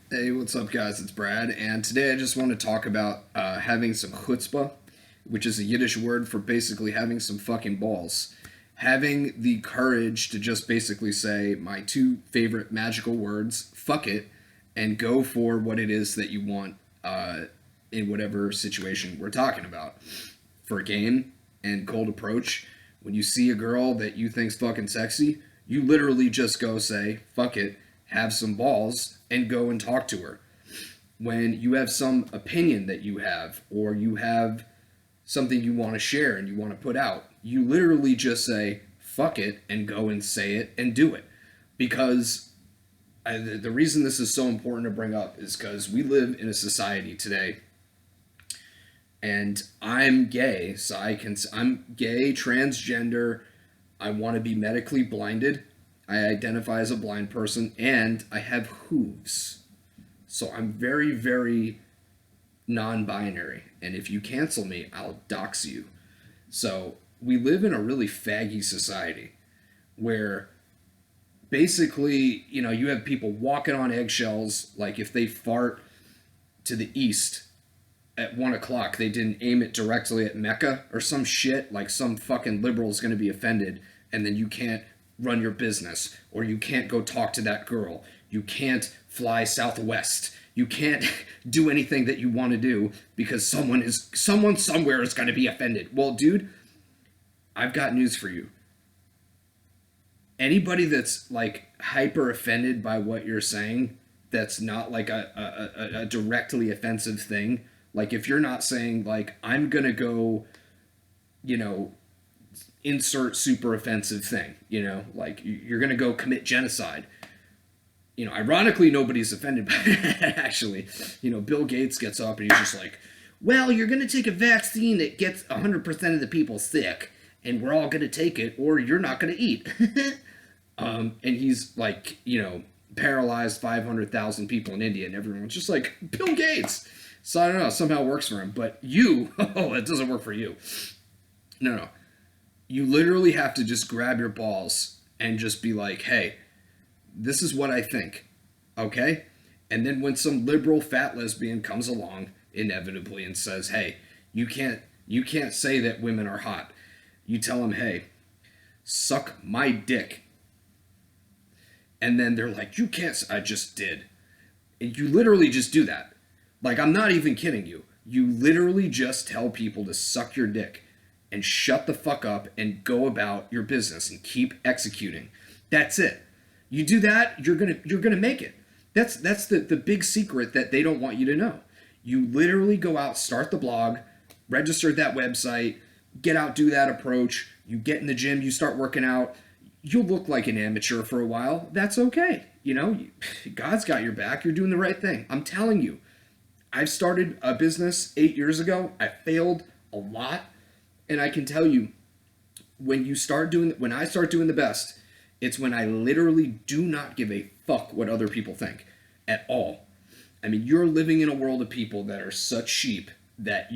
Hey, what's up, guys? It's Brad, and today I just want to talk about having some chutzpah, which is a Yiddish word for basically having some fucking balls. Having the courage to just basically say my two favorite magical words, fuck it, and go for what it is that you want in whatever situation we're talking about. For a game and cold approach, when you see a girl that you think's fucking sexy, you literally just go say, fuck it, have some balls, and go and talk to her. When you have some opinion that you have, or you have something you want to share and you want to put out, you literally just say, fuck it, and go and say it and do it. Because the reason this is so important to bring up is because we live in a society today, and I'm gay, so I'm gay, transgender. I want to be medically blinded. I identify as a blind person, and I have hooves. So I'm very, very non-binary. And if you cancel me, I'll dox you. So we live in a really faggy society where basically, you have people walking on eggshells. Like if they fart to the east at 1 o'clock, they didn't aim it directly at Mecca or some shit. Like some fucking liberal is going to be offended, and then you can't run your business, or you can't go talk to that girl. You can't fly southwest. You can't do anything that you want to do because someone somewhere is going to be offended. Well, dude, I've got news for you. Anybody that's like hyper offended by what you're saying, that's not like a directly offensive thing. Like if you're not saying like I'm gonna go, you know, insert super offensive thing, like you're gonna go commit genocide. Ironically, nobody's offended by it, actually. Bill Gates gets up and he's just like, well, you're going to take a vaccine that gets 100% of the people sick, and we're all going to take it, or you're not going to eat. And he's like, paralyzed 500,000 people in India, and everyone's just like, Bill Gates. So I don't know, somehow it works for him. But you, oh, it doesn't work for you. No. You literally have to just grab your balls and just be like, hey, this is what I think, okay? And then when some liberal fat lesbian comes along inevitably and says, hey, you can't say that women are hot. You tell them, hey, suck my dick. And then they're like, you can't. I just did. And you literally just do that. Like, I'm not even kidding you. You literally just tell people to suck your dick and shut the fuck up and go about your business and keep executing. That's it. You do that, you're gonna make it. That's the big secret that they don't want you to know. You literally go out, start the blog, register that website, get out, do that approach. You get in the gym, you start working out. You'll look like an amateur for a while. That's okay. God's got your back. You're doing the right thing. I'm telling you. I've started a business 8 years ago. I failed a lot, and I can tell you, when I start doing the best, it's when I literally do not give a fuck what other people think at all. I mean, you're living in a world of people that are such sheep that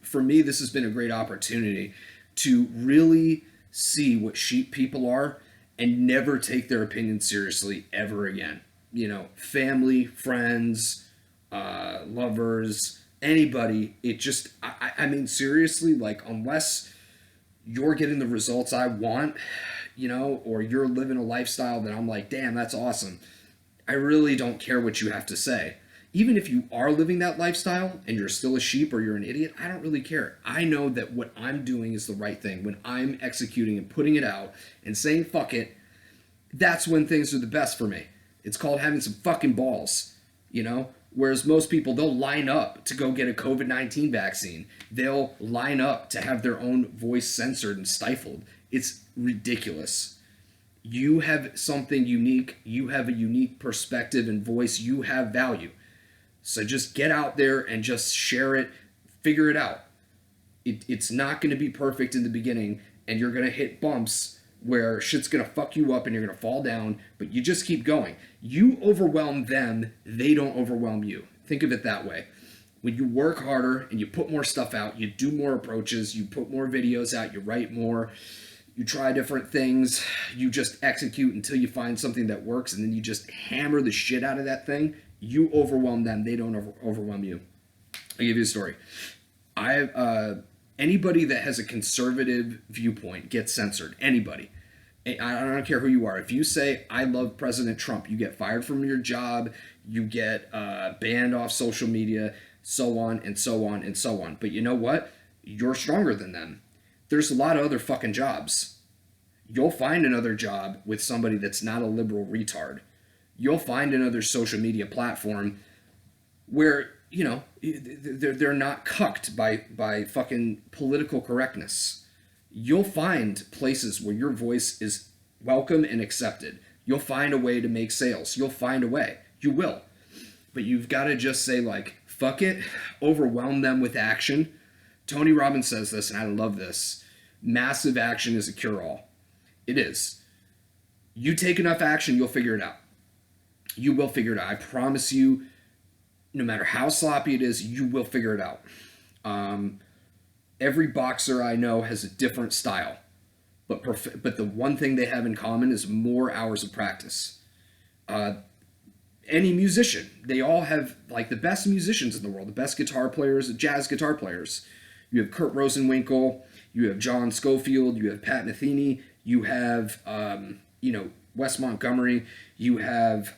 for me, this has been a great opportunity to really see what sheep people are and never take their opinion seriously ever again. Family, friends, lovers, anybody. I mean, seriously, like, unless you're getting the results I want, or you're living a lifestyle that I'm like, damn, that's awesome. I really don't care what you have to say. Even if you are living that lifestyle and you're still a sheep or you're an idiot, I don't really care. I know that what I'm doing is the right thing. When I'm executing and putting it out and saying fuck it, that's when things are the best for me. It's called having some fucking balls, Whereas most people, they'll line up to go get a COVID-19 vaccine. They'll line up to have their own voice censored and stifled. It's ridiculous. You have something unique. You have a unique perspective and voice. You have value. So just get out there and just share it. Figure it out. It's not going to be perfect in the beginning, and you're going to hit bumps where shit's gonna fuck you up and you're gonna fall down, but you just keep going. You overwhelm them, they don't overwhelm you. Think of it that way. When you work harder and you put more stuff out, you do more approaches, you put more videos out, you write more, You try different things, you just execute until you find something that works, and then you just hammer the shit out of that thing. You overwhelm them, they don't overwhelm you. I'll give you a story. Anybody that has a conservative viewpoint gets censored. Anybody. I don't care who you are. If you say, I love President Trump, you get fired from your job, you get banned off social media, so on and so on and so on. But you know what? You're stronger than them. There's a lot of other fucking jobs. You'll find another job with somebody that's not a liberal retard. You'll find another social media platform where, you know, they're not cucked by fucking political correctness. You'll find places where your voice is welcome and accepted. You'll find a way to make sales. You'll find a way. You will. But you've got to just say, like, fuck it, overwhelm them with action. Tony Robbins says this, and I love this. Massive action is a cure-all. It is. You take enough action, you'll figure it out. You will figure it out. I promise you, no matter how sloppy it is, you will figure it out. Every boxer I know has a different style. But the one thing they have in common is more hours of practice. Any musician, they all have, like, the best musicians in the world, the best guitar players, jazz guitar players. You have Kurt Rosenwinkel, you have John Scofield, you have Pat Metheny, you have, Wes Montgomery, you have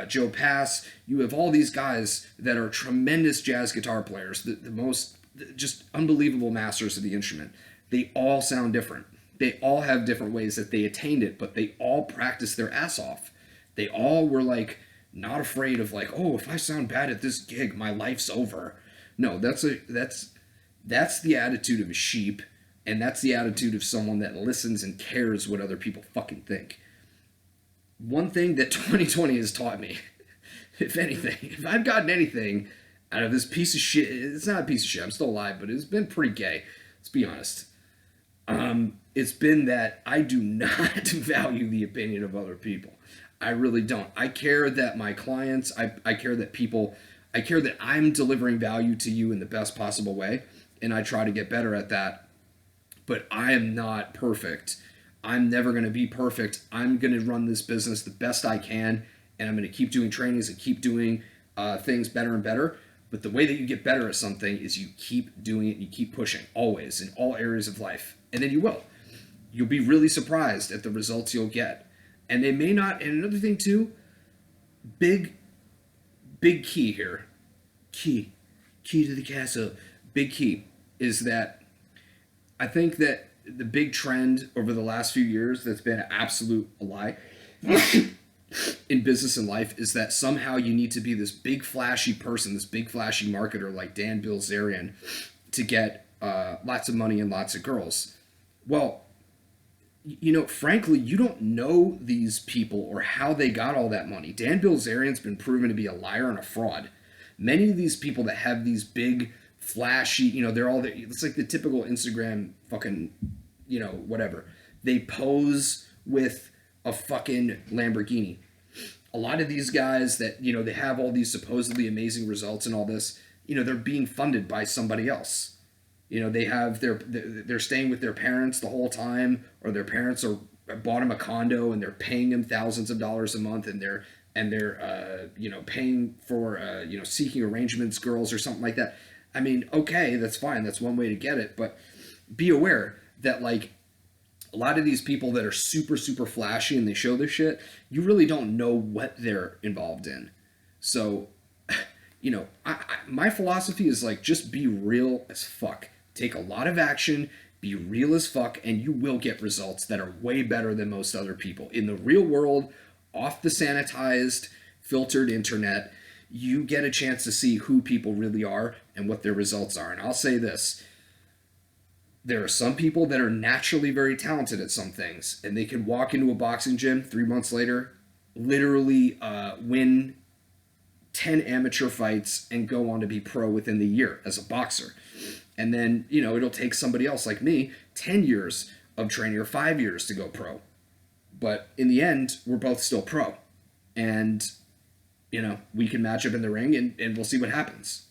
Joe Pass, you have all these guys that are tremendous jazz guitar players, the most just unbelievable masters of the instrument. They all sound different. They all have different ways that they attained it, but they all practiced their ass off. They all were, like, not afraid of, like, oh, if I sound bad at this gig, my life's over. No, that's the attitude of a sheep, and that's the attitude of someone that listens and cares what other people fucking think. One thing that 2020 has taught me, if anything, if I've gotten anything out of this piece of shit, it's not a piece of shit, I'm still alive, but it's been pretty gay, let's be honest. It's been that I do not value the opinion of other people. I really don't. I care that my clients, I care that people, I care that I'm delivering value to you in the best possible way, and I try to get better at that. But I am not perfect. I'm never going to be perfect. I'm going to run this business the best I can, and I'm going to keep doing trainings and keep doing things better and better. But the way that you get better at something is you keep doing it and you keep pushing, always, in all areas of life. And then you will. You'll be really surprised at the results you'll get. And they may not, and another thing too, big key here, key to the castle, big key is that I think that the big trend over the last few years that's been an absolute lie in business and life is that somehow you need to be this big flashy person, this big flashy marketer like Dan Bilzerian to get lots of money and lots of girls. Well, you know, frankly, you don't know these people or how they got all that money. Dan Bilzerian's been proven to be a liar and a fraud. Many of these people that have these big, flashy, you know, they're all, it's like the typical Instagram fucking, you know, whatever. They pose with a fucking Lamborghini. A lot of these guys that, you know, they have all these supposedly amazing results and all this, you know, they're being funded by somebody else. You know, they're staying with their parents the whole time, or their parents bought them a condo and they're paying them thousands of dollars a month, and they're paying for seeking arrangements girls or something like that. I mean, okay, that's fine. That's one way to get it, but be aware that, like, a lot of these people that are super, super flashy and they show their shit, you really don't know what they're involved in. So, you know, my philosophy is, like, just be real as fuck. Take a lot of action, be real as fuck, and you will get results that are way better than most other people. In the real world, off the sanitized, filtered internet, you get a chance to see who people really are and what their results are. And I'll say this. There are some people that are naturally very talented at some things, and they can walk into a boxing gym 3 months later, literally win 10 amateur fights and go on to be pro within the year as a boxer. And then, you know, it'll take somebody else like me 10 years of training or 5 years to go pro. But in the end, we're both still pro. And, you know, we can match up in the ring and we'll see what happens.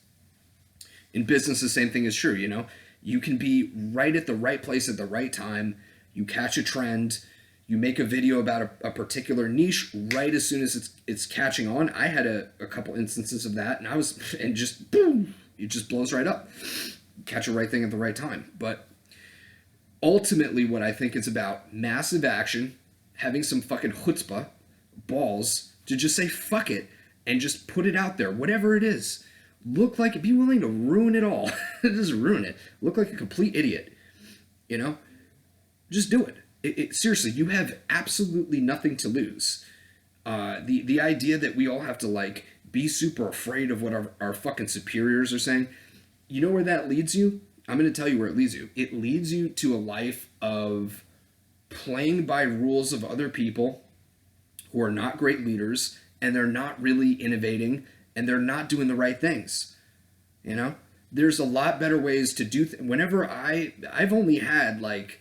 In business, the same thing is true, you know. You can be right at the right place at the right time. you catch a trend, you make a video about a particular niche right as soon as it's catching on. I had a couple instances of that, and just boom, it just blows right up. Catch a right thing at the right time. But ultimately, what I think it's about, massive action, having some fucking chutzpah, balls, to just say fuck it and just put it out there, whatever it is. Be willing to ruin it all. Just ruin it. Look like a complete idiot. You know? Just do it. Seriously, you have absolutely nothing to lose. The idea that we all have to like be super afraid of what our fucking superiors are saying, you know where that leads you? I'm going to tell you where it leads you. It leads you to a life of playing by rules of other people who are not great leaders, and they're not really innovating, and they're not doing the right things. You know? There's a lot better ways to do whenever I've only had like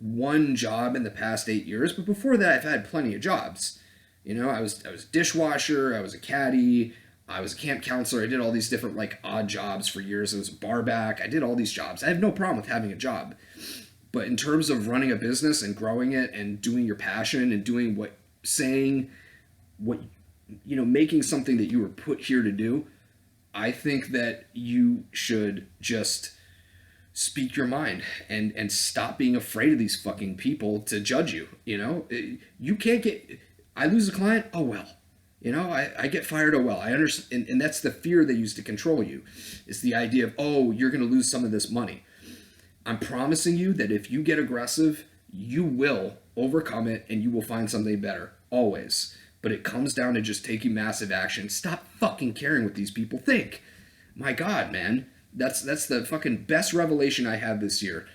one job in the past 8 years, but before that I've had plenty of jobs. You know, I was a dishwasher, I was a caddy, I was a camp counselor. I did all these different like odd jobs for years. I was a bar back. I did all these jobs. I have no problem with having a job. But in terms of running a business and growing it and doing your passion and doing making something that you were put here to do, I think that you should just speak your mind and stop being afraid of these fucking people to judge you. You know, you can't I lose a client. Oh, well. You know, I get fired. Oh, well, I understand. And that's the fear they use to control you. It's the idea of, oh, you're going to lose some of this money. I'm promising you that if you get aggressive, you will overcome it and you will find something better. Always. But it comes down to just taking massive action. Stop fucking caring what these people think. My God, man. That's the fucking best revelation I had this year,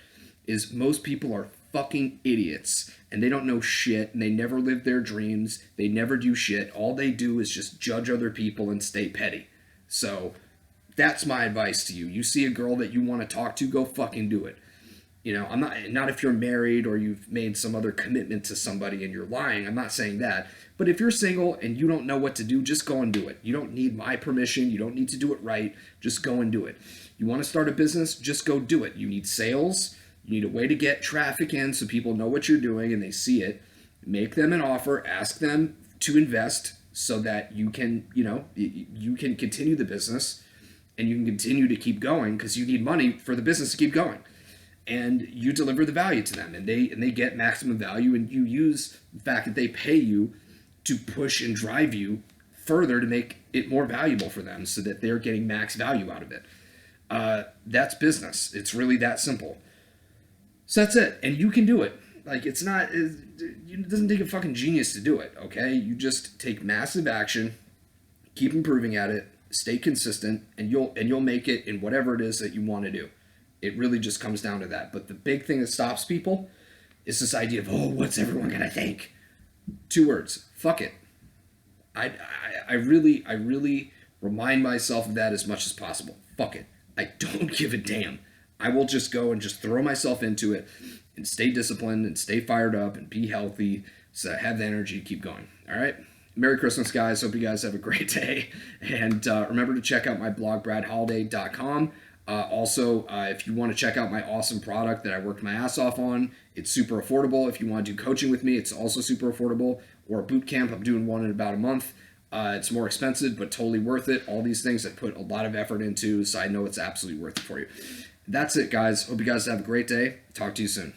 is most people are fucking idiots and they don't know shit and they never live their dreams. They never do shit. All they do is just judge other people and stay petty. So that's my advice to you. You see a girl that you want to talk to, go fucking do it. You know, I'm not if you're married or you've made some other commitment to somebody and you're lying. I'm not saying that. But if you're single and you don't know what to do, just go and do it. You don't need my permission. You don't need to do it right. Just go and do it. You want to start a business? Just go do it. You need sales. You need a way to get traffic in so people know what you're doing and they see it. Make them an offer. Ask them to invest so that you can, you can continue the business and you can continue to keep going because you need money for the business to keep going. And you deliver the value to them and they get maximum value, and you use the fact that they pay you to push and drive you further to make it more valuable for them so that they're getting max value out of it. That's business. It's really that simple. So that's it. And you can do it. Like, it doesn't take a fucking genius to do it, okay? You just take massive action, keep improving at it, stay consistent, and you'll make it in whatever it is that you want to do. It really just comes down to that. But the big thing that stops people is this idea of, oh, what's everyone gonna think? 2 words. Fuck it. I really remind myself of that as much as possible. Fuck it. I don't give a damn. I will just go and just throw myself into it and stay disciplined and stay fired up and be healthy so I have the energy to keep going. All right? Merry Christmas, guys. Hope you guys have a great day. And remember to check out my blog, bradholiday.com. Also, if you want to check out my awesome product that I worked my ass off on, it's super affordable. If you want to do coaching with me, it's also super affordable. Or a boot camp, I'm doing one in about a month. It's more expensive, but totally worth it. All these things I put a lot of effort into, so I know it's absolutely worth it for you. That's it, guys. Hope you guys have a great day. Talk to you soon.